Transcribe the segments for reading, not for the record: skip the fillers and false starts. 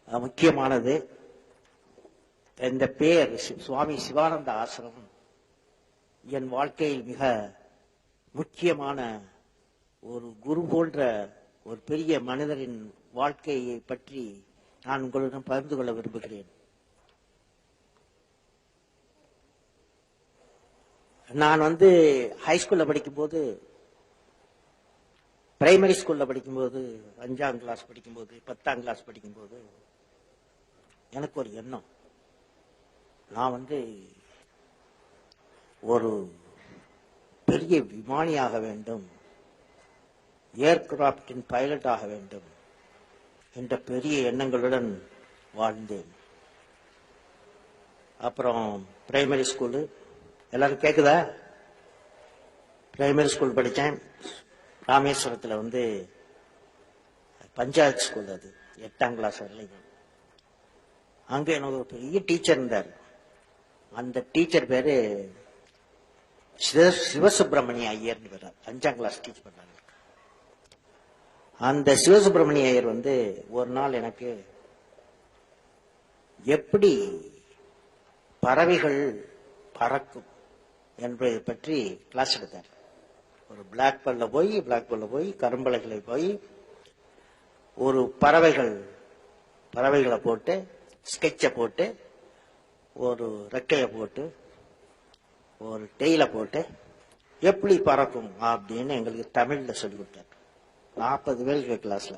முக்கியமானது. இந்த பேர் சுவாமி சிவானந்த ஆசிரமம் என் வாழ்க்கையில் மிக முக்கியமான ஒரு குரு போன்ற ஒரு பெரிய மனிதரின் வாழ்க்கையை பற்றி நான் உங்களுடன் பகிர்ந்து கொள்ள விரும்புகிறேன். நான் ஹைஸ்கூல்ல படிக்கும்போது, பிரைமரி ஸ்கூல்ல படிக்கும்போது, 5ஆம் கிளாஸ் படிக்கும்போது, 10ஆம் கிளாஸ் படிக்கும்போது எனக்கு ஒரு எண்ணம், நான் ஒரு பெரிய விமானியாக வேண்டும், ஏர்கிராப்டின் பைலட் ஆக வேண்டும் என்ற பெரிய எண்ணங்களுடன் வாழ்ந்தேன். அப்புறம் பிரைமரி ஸ்கூலு, எல்லாரும் கேக்குதா? பிரைமரி ஸ்கூல் படித்தேன். ராமேஸ்வரத்தில் பஞ்சாயத்து ஸ்கூல், அது 8ஆம் கிளாஸ் வரலைங்க. அங்க எனக்கு ஒரு பெரிய டீச்சர் இருந்தார். அந்த டீச்சர் பேரு சிவசுப்பிரமணிய ஐயர்னு பேர். 5ஆம் கிளாஸ் டீச் பண்ணாங்க. அந்த சிவசுப்பிரமணிய ஐயர் ஒரு நாள் எனக்கு எப்படி பறவைகள் பறக்கும் என்பதை பற்றி கிளாஸ் எடுத்தார். ஒரு பிளாக் பல்ல போய் கரும்பலைகளை போய் ஒரு பறவைகளை போட்டு ஸ்கெட்சை போட்டு ஒரு ரெக்கையை போட்டு ஒரு டெய்ல போட்டு எப்படி பறக்கும் அப்படின்னு எங்களுக்கு தமிழ்ல சொல்லி கொடுத்தார். 40 பேருக்கு கிளாஸ்ல.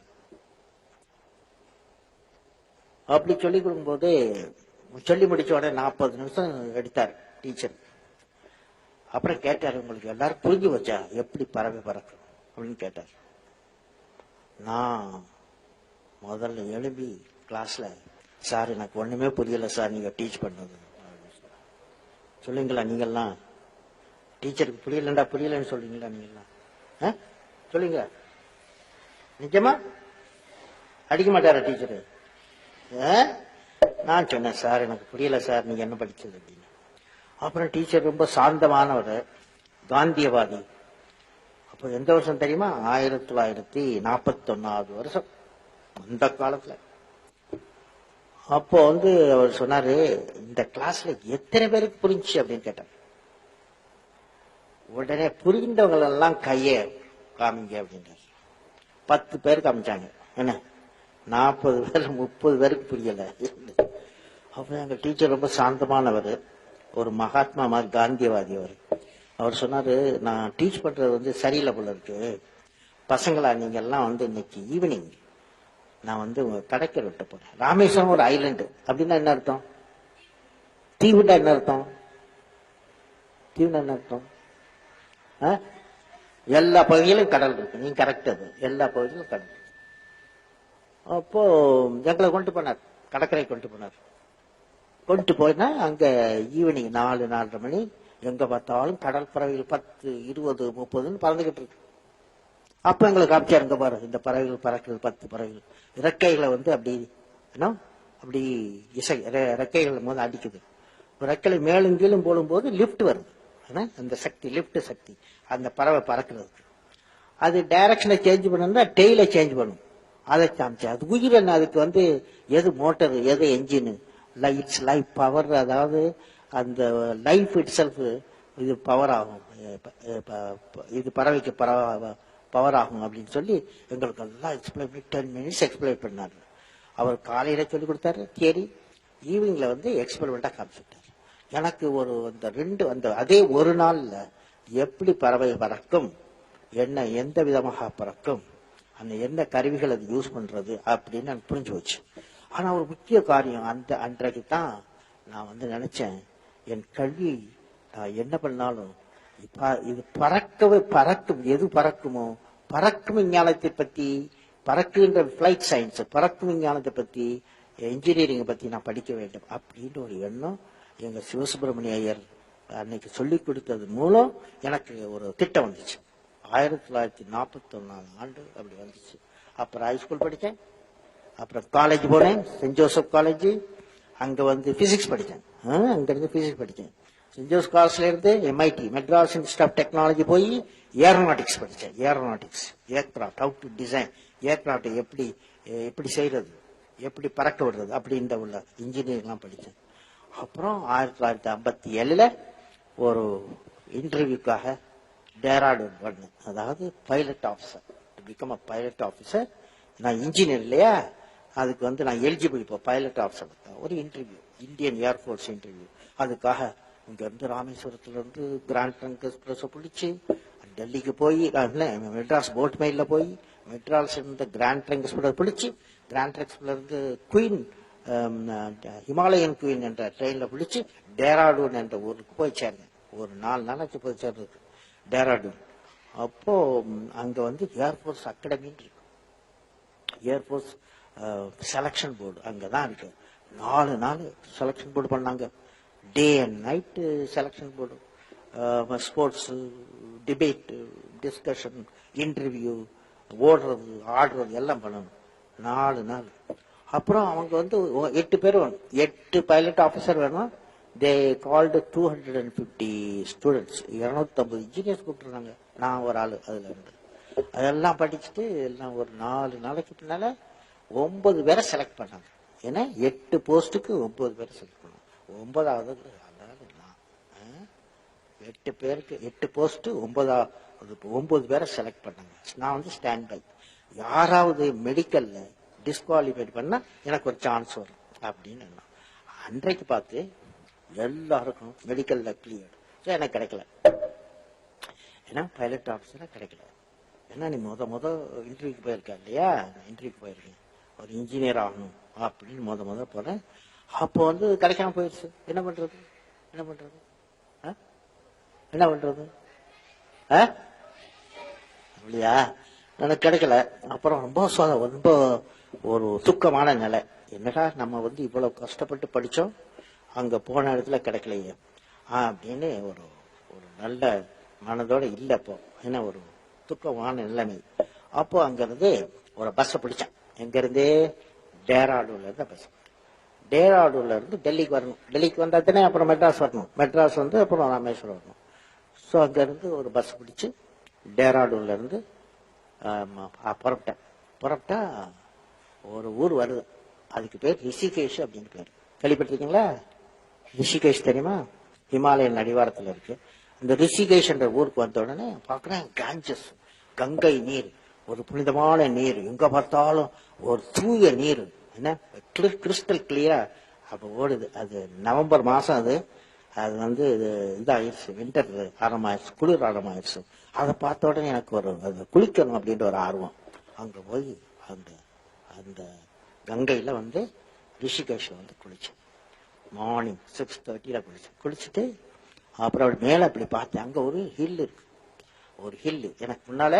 அப்படி சொல்லி கொடுக்கும்போது சொல்லி முடிச்ச உடனே 40 நிமிஷம் எடுத்தார் டீச்சர். அப்புறம் கேட்டார், உங்களுக்கு எல்லாரும் புரிஞ்சு வச்சா எப்படி பறவை பறக்கும் அப்படின்னு கேட்டார். நான் முதல்ல எழுப்பி கிளாஸ்ல, சார் எனக்கு ஒண்ணுமே புரியல சார், நீங்க டீச் பண்ணது சொல்லுங்களா? நீங்கெல்லாம் டீச்சருக்கு புரியலன்னு சொல்றீங்களா? நீங்கெல்லாம் சொல்லுங்க. நிஜமா அடிக்க மாட்டாரா டீச்சரு? நான் சொன்னேன், சார் எனக்கு புரியல சார், நீங்க என்ன படிச்சது அப்படின்னு. அப்புறம் டீச்சர் ரொம்ப சாந்தமானவர், காந்தியவாதி. அப்போ எந்த வருஷம் தெரியுமா? 1941வது வருஷம், அந்த காலத்துல. அப்போ அவர் சொன்னாரு, இந்த கிளாஸ்ல எத்தனை பேருக்கு புரிஞ்சு அப்படின்னு கேட்டார். உடனே புரிந்தவங்க எல்லாம் கைய காமிங்க அப்படின்றார். 10 பேர் காமிச்சாங்க. என்ன 40 பேர் 30 பேருக்கு புரியல. அப்ப எங்க டீச்சர் ரொம்ப சாந்தமானவர், ஒரு மகாத்மா மாதிரி காந்தியவாதி. அவர் சொன்னாரு, நான் டீச் பண்றது சரியில்லை போல இருக்கு, பசங்களா நீங்க எல்லாம் இன்னைக்கு ஈவினிங் நான் உங்க கடற்கரை விட்ட போறேன். ராமேஸ்வரம் ஒரு ஐலண்டு அப்படின்னா என்ன அர்த்தம்? தீவுண்டா என்ன அர்த்தம்? தீவுண்டா என்ன அர்த்தம்? எல்லா பகுதியிலும் கடல் இருக்கு. நீங்க கரெக்ட், அது எல்லா பகுதியிலும் கடல். அப்போ எங்களை கொண்டு போனார், கடற்கரை கொண்டு போனார். கொண்டு போயினா அங்க ஈவினிங் 4-4:30 மணி, எங்க பார்த்தாலும் கடல் பறவைகள் 10, 20, 30 பறந்துகிட்டு இருக்கு. அப்ப எங்களை காமிச்சார், இங்க பாரு இந்த பறவைகள் பறக்கிறது, 10 பறவைகள் இறக்கைகளை அப்படி இசை ரெக்கைகள் அடிக்குது. ரெக்கைகளை மேலும் கீழும் போடும்போது லிப்ட் வருது. அந்த சக்தி, லிப்ட் சக்தி அந்த பறவை பறக்கிறதுக்கு. அது டைரக்ஷனை சேஞ்ச் பண்ணா டெய்ல சேஞ்ச் பண்ணும். அதை காமிச்சா அது உயிர் என்ன, அதுக்கு எது மோட்டர் எது என்ஜின், இட்ஸ் லைஃப் பவர், அதாவது அந்த லைஃப் இட் செல்ஃப் இது பவர் ஆகும், இது பறவைக்கு பவர் ஆகும் அப்படின்னு சொல்லி எங்களுக்கு எல்லாம் எக்ஸ்பிளைன் பண்ணி 10 minutes எக்ஸ்பிளைன் பண்ணாரு. அவர் காலையில சொல்லி கொடுத்தாரு தியரி, ஈவினிங்ல எக்ஸ்பெரிமெண்டா காமிச்சுட்டாரு. எனக்கு அதே ஒரு நாள்ல எப்படி பறவை பறக்கும், என்ன எந்த விதமாக பறக்கும், அந்த என்ன கருவிகள் அது யூஸ் பண்றது அப்படின்னு எனக்கு புரிஞ்சு வச்சு. ஆனா ஒரு முக்கிய காரியம், அன்றைக்கு தான் நான் நினைச்சேன், என் கல்வி நான் என்ன பண்ணாலும் இது பறக்கும், எது பறக்குமோ பறக்கும் விஞ்ஞானத்தை பத்தி, பறக்குகின்ற பிளைட் சயின்ஸ், பறக்கும் விஞ்ஞானத்தை பத்தி, இன்ஜினியரிங் பத்தி நான் படிக்க வேண்டும் அப்படின்னு ஒரு எண்ணம் எங்க சிவசுப்பிரமணிய ஐயர் அன்னைக்கு சொல்லி கொடுத்தது மூலம் எனக்கு ஒரு திட்டம் வந்துச்சு. 1941ஆம் ஆண்டு அப்படி வந்துச்சு. அப்புறம் ஹைஸ்கூல் படித்தேன், அப்புறம் காலேஜ் போனேன், சென்ட் ஜோசப் காலேஜ். அங்க பிசிக்ஸ் படித்தேன். அங்கிருந்து பிசிக்ஸ் படித்தேன். சென்ட் ஜோசப் காலேஜ்ல இருந்து MIT Madras institute of technology போய் ஏரோநாட்டிக்ஸ் படித்தேன். Aeronautics, aircraft, how to design aircraft, எப்படி செய்யறது, எப்படி பறக்க விடுறது அப்படின்ற உள்ள இன்ஜினியரிங்லாம் படித்தேன். அப்புறம் 1957 ஒரு இன்டர்வியூக்காக டேராடூன் பண்ணேன். அதாவது pilot officer, become a pilot officer. நான் இன்ஜினியர் இல்லையா, அதுக்கு நான் எலிஜிபிள். இப்போ பைலட் ஆஃபீஸர் ஒரு இன்டர்வியூ, இந்தியன் ஏர்ஃபோர்ஸ் இன்டர்வியூ. அதுக்காக இங்கேருந்து ராமேஸ்வரத்துலேருந்து கிராண்ட் ட்ரங்க் எக்ஸ்பிரஸை பிடிச்சி டெல்லிக்கு போய், மெட்ராஸ் போட் மெயிலில் போய் மெட்ராஸ் இருந்து கிராண்ட் ட்ரங்க் எக்ஸ்பிரஸ் பிடிச்சி, கிராண்ட் ட்ரங்க் எக்ஸ்பிரஸ்லேருந்து குயின் ஹிமாலயன் குயின் என்ற ட்ரெயினில் பிடிச்சி டேராடூன் என்ற ஊருக்கு போய் சேர்ந்தேன். ஒரு 4 நாளைக்கு போய் சேர்ந்தது டேராடூன். அப்போ அங்கே ஏர்ஃபோர்ஸ் அகாடமின்னு இருக்கு, ஏர்ஃபோர்ஸ் செலக்ஷன் போர்டு அங்கே தான் இருக்கு. 4 நாள் செலக்ஷன் போர்டு பண்ணாங்க. Day and night selection board, sports, debate, discussion, interview, ஓடுறது, ஆடுறது எல்லாம் பண்ணணும் 4 நாள். அப்புறம் அவங்க 8 பேர் வேணும், 8 பைலட் ஆஃபீஸர் வேணும். தே கால்டு 250 ஸ்டூடெண்ட்ஸ், 250 இன்ஜினியர்ஸ் கூப்பிட்டுருந்தாங்க. நான் ஒரு ஆள் அதில் இருந்து. அதெல்லாம் படிச்சுட்டு எல்லாம் ஒரு 4 நாளைக்கு பின்னால 9 பேரை செலக்ட் பண்ணாங்க. ஏன்னா 8 போஸ்ட்டுக்கு 9 பேரை செலக்ட் பண்ணாங்க. 9வது அதாவது நான் 8 பேருக்கு 8 போஸ்ட்டு 9 பேரை செலக்ட் பண்ணாங்க. நான் ஸ்டாண்ட் பை. யாராவது மெடிக்கல்ல டிஸ்குவாலிஃபைட் பண்ணா எனக்கு ஒரு சான்ஸ் வரும் அப்படின்னு. அன்றைக்கு பார்த்து எல்லாருக்கும் மெடிக்கல்ல கிளியர். எனக்கு கிடைக்கல, ஏன்னா பைலட் ஆஃபீஸரா கிடைக்கல. ஏன்னா நீ முத இன்டர்வியூக்கு போயிருக்க இல்லையா, இன்டர்வியூக்கு போயிருக்கேன், ஒரு இன்ஜினியர் ஆகணும் அப்படின்னு முத போறேன். அப்போ கிடைக்காம போயிடுச்சு. என்ன பண்றது, என்ன பண்றது, என்ன பண்றது இல்லையா, எனக்கு கிடைக்கல. அப்புறம் ரொம்ப ஒரு துக்கமான நிலை. என்னடா நம்ம இவ்வளவு கஷ்டப்பட்டு படிச்சோம், அங்க போன இடத்துல கிடைக்கலையே அப்படின்னு ஒரு நல்ல மனதோட இல்ல. அப்போ என்ன ஒரு துக்கமான நிலைமை. அப்போ அங்கிருந்து ஒரு பஸ் பிடிச்சேன். எங்க இருந்தே டேராடூன்ல இருந்து பஸ். டேராடூன்ல இருந்து டெல்லிக்கு வரணும். டெல்லிக்கு வந்தாத்தனே அப்புறம் மெட்ராஸ் வரணும். மெட்ராஸ் அப்புறம் ராமேஸ்வரம் வரணும். ஸோ அங்க இருந்து ஒரு பஸ் பிடிச்சு டேராடூன்ல இருந்து புறப்பட்டா ஒரு ஊர் வருது. அதுக்கு பேர் ரிஷிகேஷ் அப்படின்னு பேர். கேள்விப்பட்டிருக்கீங்களா? ரிஷிகேஷ் தெரியுமா? ஹிமாலயன் அடிவாரத்தில் இருக்கு. இந்த ரிஷிகேஷ் என்ற ஊருக்கு வந்த உடனே பாக்குறேன் காஞ்சஸ், கங்கை நீர், ஒரு புனிதமான நீர், எங்க பார்த்தாலும் ஒரு தூய நீர், என்ன கிறிஸ்டல் கிளியரா அப்ப ஓடுது. அது நவம்பர் மாசம். அது இதாயிருச்சு, வின்டர் ஆரம்பமாயிருச்சு, குளிர் ஆரம்பமாயிருச்சு. அதை பார்த்த உடனே எனக்கு அது குளிக்கணும் அப்படின்ற ஒரு ஆர்வம். அங்க போய் அந்த கங்கையில ரிஷிகேஷ்ல குளிச்சேன். மார்னிங் 6:30 குளிச்சுட்டு அப்புறம் மேல அப்படி பார்த்தேன். அங்க ஒரு ஹில் இருக்கு. ஒரு ஹில் எனக்கு முன்னால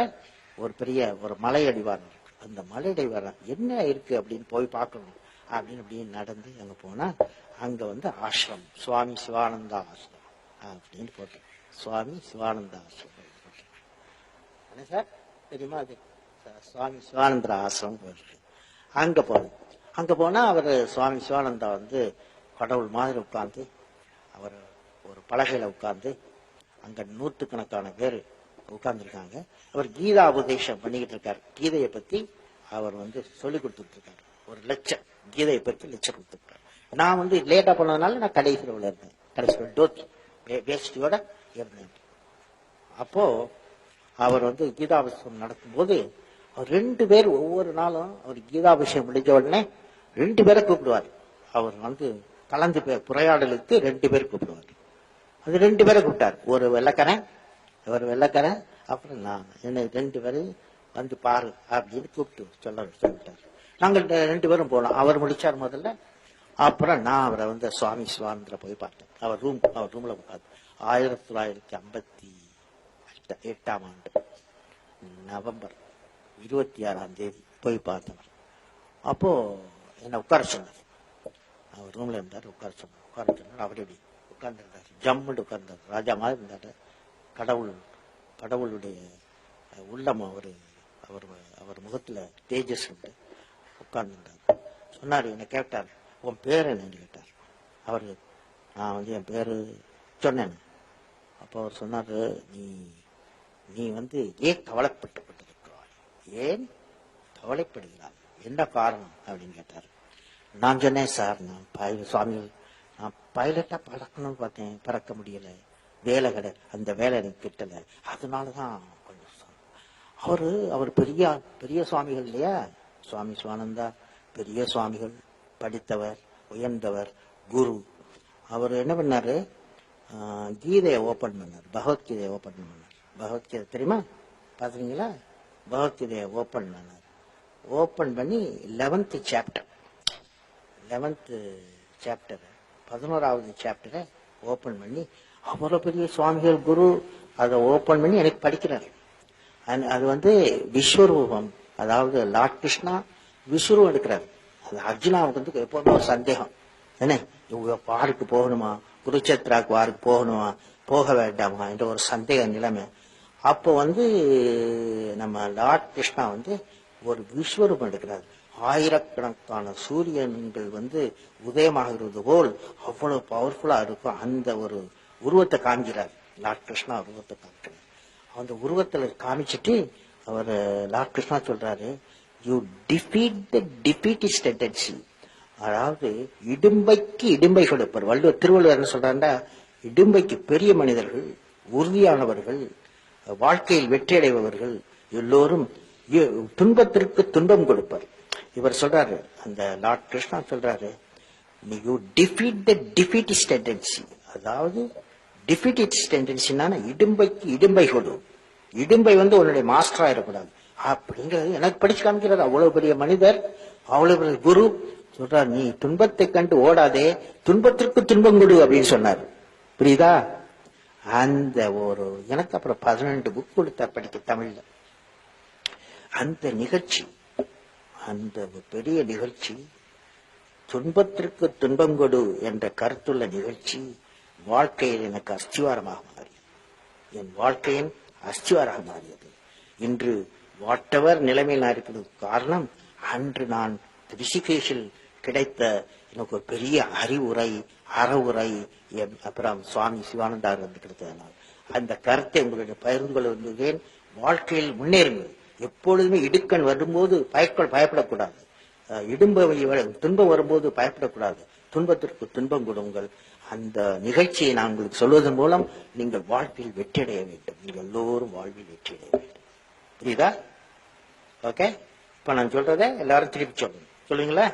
ஒரு பெரிய ஒரு மலை அடிவாரம் இருக்கு. அந்த மலை அடிவாரம் என்ன இருக்கு அப்படின்னு போய் பார்க்கணும் அப்படின்னு நடந்து அங்க போனா அங்க ஆசிரம், சுவாமி சிவானந்தா ஆசிரம் அப்படின்னு போட்டேன். சுவாமி சிவானந்தா ஆசிரம் என்ன சார் தெரியுமா? அது சுவாமி சிவானந்தா ஆசிரம் போயிருக்கு. அங்க போனேன். அங்க போனா அவர் சுவாமி சிவானந்தா கடவுள் மாதிரி உட்கார்ந்து, அவர் ஒரு பலகையில உட்கார்ந்து, அங்க 100கணக்கான பேர் உட்கார்ந்துருக்காங்க. அவர் கீதா உபதேசம் பண்ணிக்கிட்டு இருக்காரு. கீதையை பத்தி அவர் சொல்லி கொடுத்துட்டு இருக்காரு. ஒரு லெக்சர், கீதையை பத்தி லெக்சர் கொடுத்துருக்காரு. நான் லேட்டா போனதுனால நான் கடைசி ரோல இருந்தேன். கடைசி டோத் வேஷ்டியோட இருந்தேன். அப்போ அவர் கீதாபிஷேகம் நடக்கும் போது 2 பேர் ஒவ்வொரு நாளும் அவர் கீதாபிஷேகம் முடிஞ்ச உடனே 2 பேரை கூப்பிடுவார். அவர் கலந்து உரையாடலுக்கு 2 பேர் கூப்பிடுவார். அது 2 பேரை கூப்பிட்டார். ஒரு வெள்ளக்காரன் அப்புறம் நான். என்ன 2 பேரும் பாரு அப்படின்னு கூப்பிட்டு சொல்லிட்டார். நாங்கள் 2 பேரும் போனோம். அவர் முடிச்சார் முதல்ல. அப்புறம் நான் அவரை சுவாமி சிவானந்தரை போய் பார்த்தேன். அவர் ரூம்ல உட்காந்து 1958 ஆண்டு நவம்பர் 26 போய் பார்த்தவர். அப்போ என்ன உட்கார சொன்னார். அவர் ரூம்ல இருந்தார். உட்கார சொன்னார். அவர் எப்படி உட்கார்ந்துருந்தார், ஜம்முன்னு உட்கார்ந்தார். ராஜா மாதிரி இருந்தாரு. கடவுளுடைய உள்ளம் அவர் முகத்துல தேஜஸ் உண்டு. உட்கார்ந்துருந்தார். சொன்னார், என்ன கேட்டார், உன் பேர் என்னன்னு கேட்டார். அவரு நான் என் பேரு சொன்னேன். அப்போ அவர் சொன்னாரு, நீ ஏன் கவலைப்பட்டு கொண்டிருக்கிறாய், ஏன் கவலைப்படுகிறாய், என்ன காரணம் அப்படின்னு கேட்டார். நான் சொன்னேன், சார் நான் சுவாமிகள் நான் பைலட்டா பறக்கணும்னு பார்த்தேன், பறக்க முடியல, வேலை அந்த வேலை எனக்கு கிட்டல, அதனாலதான் கொஞ்சம் அவர் பெரிய பெரிய சுவாமிகள் இல்லையா, சுவாமி சிவானந்தா பெரிய சுவாமிகள், படித்தவர், உயர்ந்தவர், குரு. அவர் என்ன பண்ணாரு, கீதையை ஓபன் பண்ணார், பகவத்கீதையை ஓபன் பண்ணார். பகவத்கீதை தெரியுமா, பாத்தீங்களா? பகவத்கீதையை ஓபன் பண்ணார். ஓபன் பண்ணி 11th சாப்டர் 11வது சாப்டரை ஓபன் பண்ணி, அவ்வளவு பெரிய சுவாமிகள் குரு அதை ஓபன் பண்ணி எனக்கு படிக்கிறார். அது விஸ்வரூபம், அதாவது லார்ட் கிருஷ்ணா விஸ்வரூபம் எடுக்கிறார். அது அர்ஜுனாவுக்கு எப்போதுமே ஒரு சந்தேகம், என்ன வாருக்கு போகணுமா, குருச்சேத்ராக்கு வாருக்கு போகணுமா, போக வேண்டாமா என்ற ஒரு சந்தேக நிலைமை. அப்போ நம்ம லார்ட் கிருஷ்ணா ஒரு விஸ்வரூபம் எடுக்கிறார். ஆயிரக்கணக்கான சூரியன்கள் உதயமாகிறது போல் அவ்வளவு பவர்ஃபுல்லா இருக்கும். அந்த ஒரு உருவத்தை காமிக்கிறார் லார்ட் கிருஷ்ணா, உருவத்தை காமிக்கிறார். அந்த உருவத்துல காமிச்சிட்டு அவர் லார்ட் கிருஷ்ணா சொல்றாரு, you defeat the defeatist tendency. அதாவது இடும்பைக்கு இடும்பை கொடுப்பார். திருவள்ளுவர் என்ன சொல்றாருன்னா, இடும்பைக்கு பெரிய மனிதர்கள், உறுதியானவர்கள், வாழ்க்கையில் வெற்றியடைபவர்கள் எல்லோரும் துன்பத்திற்கு துன்பம் கொடுப்பார். இவர் சொல்றாரு, அந்த லார்ட் கிருஷ்ணா சொல்றாரு, you defeat the defeatist tendency. அதாவது டிஃபீட்டிஸ்ட் டெண்டன்சினா இடும்பைக்கு இடும்பை கொடு, இடும்பை உன்னுடைய மாஸ்டரா இருக்கக்கூடாது அப்படிங்கிறது எனக்கு படிச்சு காமிக்கிறார். அவ்வளவு பெரிய மனிதர், அவ்வளவு பெரிய குரு சொல்றார், நீ துன்பத்தை கண்டு ஓடாதே, துன்பத்திற்கு துன்பம் கொடு அப்படின்னு சொன்னார். புரியுதா? அந்த எனக்கு அப்புறம் 12 புக் கொடுத்தார் படிக்க தமிழ்ல. அந்த நிகழ்ச்சி, அந்த பெரிய நிகழ்ச்சி, துன்பத்திற்கு துன்பம் கொடு என்ற கருத்துள்ள நிகழ்ச்சி வாழ்க்கையில் எனக்கு அஸ்திவாரமாக மாறியது. என் வாழ்க்கையின் அஸ்திவாரமாக மாறியது. இன்று வாட்டவர் நிலைமையில் நான் இருக்கிறது காரணம், அன்று நான் ரிஷிகேஷில் கிடைத்த எனக்கு ஒரு பெரிய அறிவுரை, அறவுரை, அப்புறம் சுவாமி சிவானந்தார் கிடைத்ததனால் அந்த கருத்தை உங்களுடைய பகிர்ந்து கொள்ள விரும்புகிறேன். வாழ்க்கையில் முன்னேறுங்கள். எப்பொழுதுமே இடுக்கண் வரும்போது பயப்படக்கூடாது, துன்பம் வரும்போது பயப்படக்கூடாது, துன்பத்திற்கு துன்பம் கொடுங்கள். அந்த நிகழ்ச்சியை நான் உங்களுக்கு சொல்வதன் மூலம் நீங்கள் வாழ்வில் வெற்றியடைய வேண்டும். நீங்கள் எல்லோரும் வாழ்வில் வெற்றியடைய வேண்டும். புரியுதா? ஓகே, இப்ப நான் சொல்றதை எல்லாரும் திருப்பி சொல்லுங்க. சொல்லுங்களா?